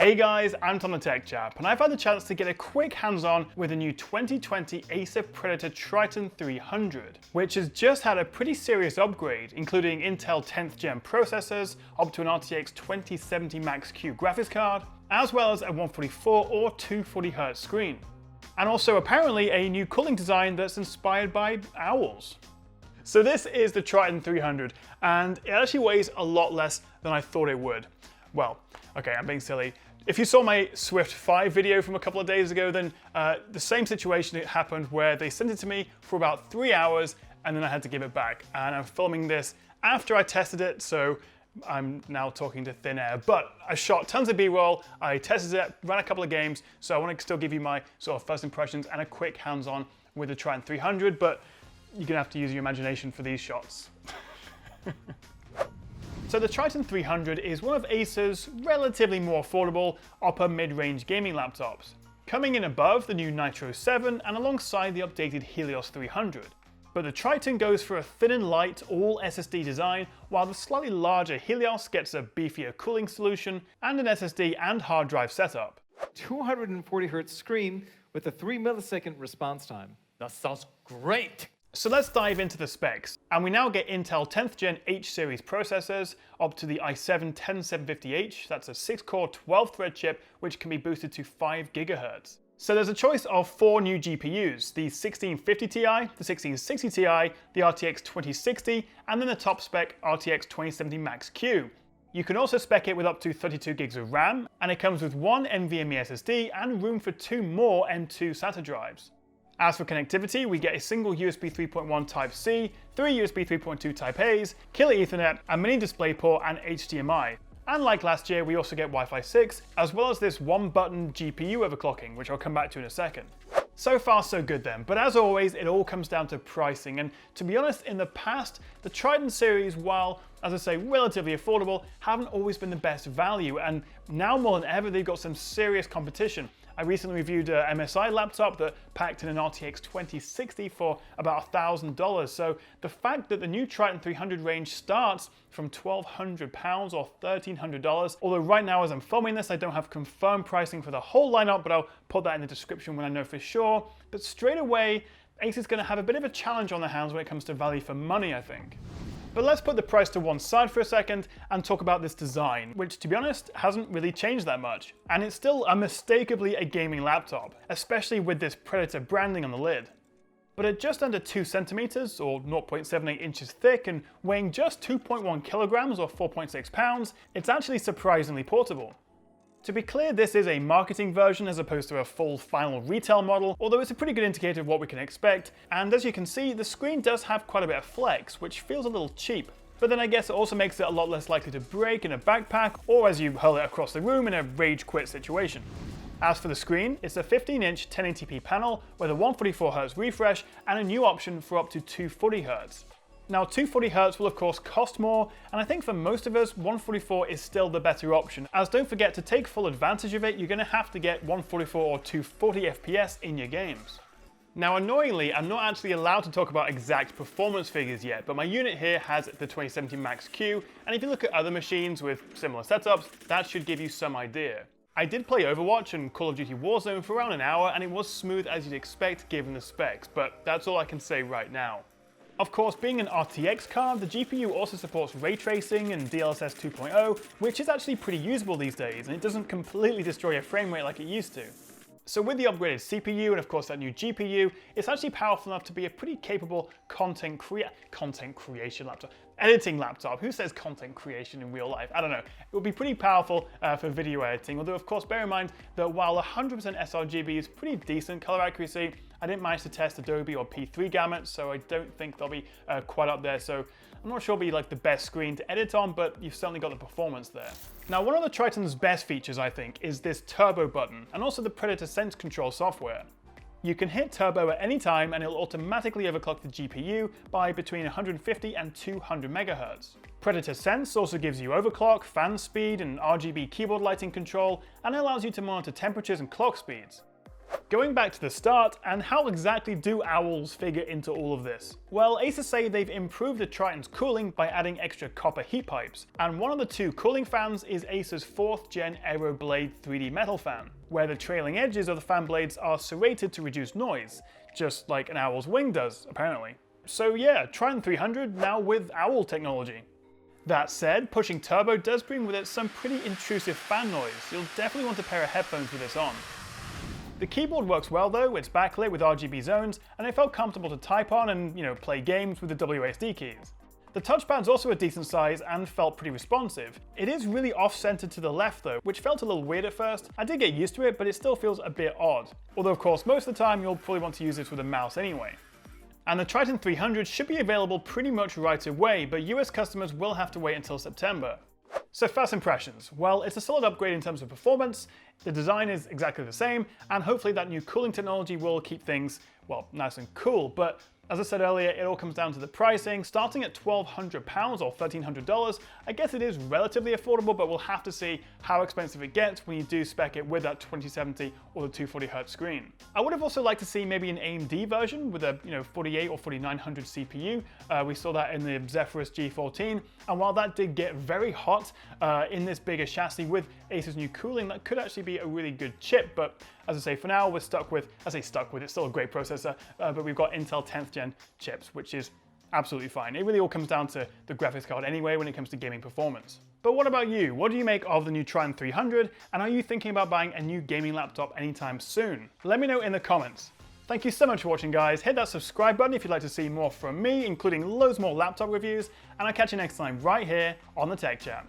Hey guys, I'm Tom the Tech Chap, and I've had the chance to get a quick hands-on with the new 2020 Acer Predator Triton 300, which has just had a pretty serious upgrade, including Intel 10th gen processors, up to an RTX 2070 MaxQ graphics card, as well as a 144 or 240Hz screen. And also apparently a new cooling design that's inspired by owls. So this is the Triton 300, and it actually weighs a lot less than I thought it would. Well, okay, I'm being silly. If you saw my Swift 5 video from a couple of days ago, then the same situation happened where they sent it to me for about 3 hours and then I had to give it back. And I'm filming this after I tested it, so I'm now talking to thin air. But I shot tons of B-roll, I tested it, ran a couple of games, so I want to still give you my sort of first impressions and a quick hands-on with the Triton 300, but you're gonna have to use your imagination for these shots. So the Triton 300 is one of Acer's relatively more affordable upper mid-range gaming laptops, coming in above the new Nitro 7 and alongside the updated Helios 300. But the Triton goes for a thin and light all SSD design, while the slightly larger Helios gets a beefier cooling solution and an SSD and hard drive setup. 240Hz screen with a 3 millisecond response time. That sounds great! So let's dive into the specs. And we now get Intel 10th gen H series processors up to the i7-10750H. That's a 6-core 12-thread chip which can be boosted to 5 GHz. So there's a choice of 4 new GPUs, the 1650 Ti, the 1660 Ti, the RTX 2060, and then the top spec RTX 2070 MaxQ. You can also spec it with up to 32 gigs of RAM, and it comes with 1 NVMe SSD and room for 2 more M2 SATA drives. As for connectivity, we get a single USB 3.1 Type-C, 3 USB 3.2 Type-A's, killer Ethernet, a mini DisplayPort and HDMI. And like last year, we also get Wi-Fi 6, as well as this one-button GPU overclocking, which I'll come back to in a second. So far so good then, but as always, it all comes down to pricing, and to be honest, in the past, the Triton series, while, as I say, relatively affordable, haven't always been the best value, and now more than ever, they've got some serious competition. I recently reviewed an MSI laptop that packed in an RTX 2060 for about $1,000, so the fact that the new Triton 300 range starts from £1,200 or $1,300, although right now as I'm filming this I don't have confirmed pricing for the whole lineup, but I'll put that in the description when I know for sure, but straight away Acer's going to have a bit of a challenge on their hands when it comes to value for money, I think. But let's put the price to one side for a second and talk about this design, which to be honest hasn't really changed that much. And it's still unmistakably a gaming laptop, especially with this Predator branding on the lid. But at just under 2 centimeters or 0.78 inches thick and weighing just 2.1 kilograms or 4.6 pounds, it's actually surprisingly portable. To be clear, this is a marketing version as opposed to a full final retail model, although it's a pretty good indicator of what we can expect, and as you can see, the screen does have quite a bit of flex, which feels a little cheap. But then I guess it also makes it a lot less likely to break in a backpack, or as you hurl it across the room in a rage quit situation. As for the screen, it's a 15-inch 1080p panel with a 144Hz refresh and a new option for up to 240Hz. Now 240Hz will of course cost more, and I think for most of us 144 is still the better option, as don't forget to take full advantage of it you're going to have to get 144 or 240 FPS in your games. Now annoyingly, I'm not actually allowed to talk about exact performance figures yet, but my unit here has the 2070 MaxQ, and if you look at other machines with similar setups, that should give you some idea. I did play Overwatch and Call of Duty Warzone for around an hour, and it was smooth as you'd expect given the specs, but that's all I can say right now. Of course, being an RTX card, the GPU also supports ray tracing and DLSS 2.0, which is actually pretty usable these days, and it doesn't completely destroy your frame rate like it used to. So with the upgraded CPU and of course that new GPU, it's actually powerful enough to be a pretty capable content creation laptop. Editing laptop. Who says content creation in real life? I don't know. It would be pretty powerful for video editing, although of course bear in mind that while 100% sRGB is pretty decent color accuracy, I didn't manage to test Adobe or P3 gamut, so I don't think they'll be quite up there. So I'm not sure it'll be like the best screen to edit on, but you've certainly got the performance there. Now, one of the Triton's best features, I think, is this turbo button, and also the Predator Sense control software. You can hit turbo at any time and it'll automatically overclock the GPU by between 150 and 200 MHz. Predator Sense also gives you overclock, fan speed, and RGB keyboard lighting control, and it allows you to monitor temperatures and clock speeds. Going back to the start, and how exactly do owls figure into all of this? Well, Acer say they've improved the Triton's cooling by adding extra copper heat pipes, and one of the two cooling fans is Acer's 4th gen Aero Blade 3D metal fan, where the trailing edges of the fan blades are serrated to reduce noise, just like an owl's wing does, apparently. So yeah, Triton 300 now with owl technology. That said, pushing turbo does bring with it some pretty intrusive fan noise. You'll definitely want a pair of headphones with this on. The keyboard works well though, it's backlit with RGB zones, and it felt comfortable to type on and, play games with the WASD keys. The touchpad's also a decent size and felt pretty responsive. It is really off-centered to the left though, which felt a little weird at first. I did get used to it, but it still feels a bit odd. Although of course, most of the time you'll probably want to use this with a mouse anyway. And the Triton 300 should be available pretty much right away, but US customers will have to wait until September. So first impressions, well, it's a solid upgrade in terms of performance, the design is exactly the same, and hopefully that new cooling technology will keep things, well, nice and cool, but as I said earlier, it all comes down to the pricing. Starting at £1,200 or $1,300, I guess it is relatively affordable, but we'll have to see how expensive it gets when you do spec it with that 2070 or the 240Hz screen. I would have also liked to see maybe an AMD version with a 48 or 4900 CPU. We saw that in the Zephyrus G14, and while that did get very hot in this bigger chassis with Acer's new cooling, that could actually be a really good chip, but as I say, for now we're stuck with, it's still a great processor, but we've got Intel 10th gen chips, which is absolutely fine. It really all comes down to the graphics card anyway when it comes to gaming performance. But what about you? What do you make of the new Triton 300? And are you thinking about buying a new gaming laptop anytime soon? Let me know in the comments. Thank you so much for watching, guys. Hit that subscribe button if you'd like to see more from me, including loads more laptop reviews, and I'll catch you next time right here on the Tech Chat.